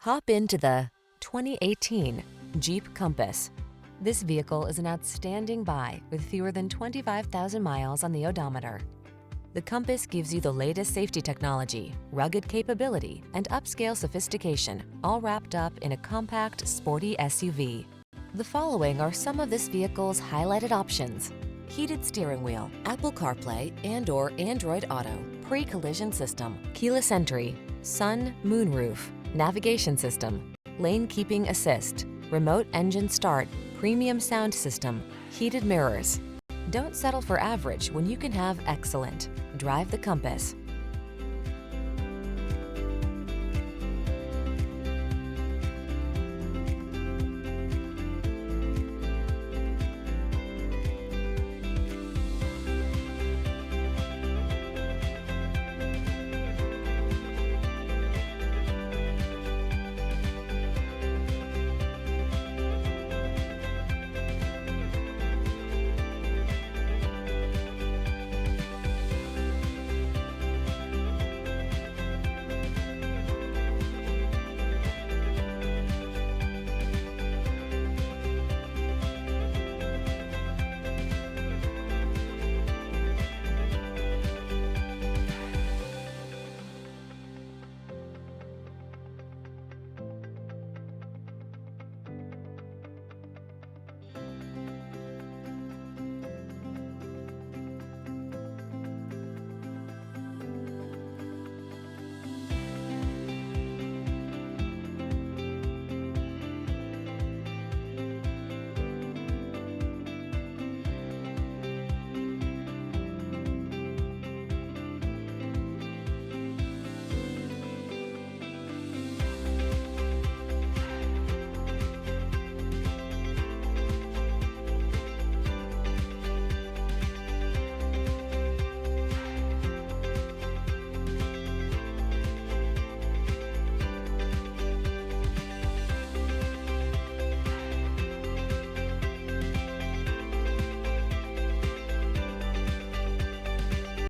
Hop into the 2018 Jeep Compass. This vehicle is an outstanding buy with fewer than 25,000 miles on the odometer. The Compass gives you the latest safety technology, rugged capability, and upscale sophistication, all wrapped up in a compact, sporty SUV. The following are some of this vehicle's highlighted options: heated steering wheel, Apple CarPlay and/or Android Auto, pre-collision system, keyless entry, sun, moonroof, navigation system, lane keeping assist, remote engine start, premium sound system, heated mirrors. Don't settle for average when you can have excellent. Drive the Compass.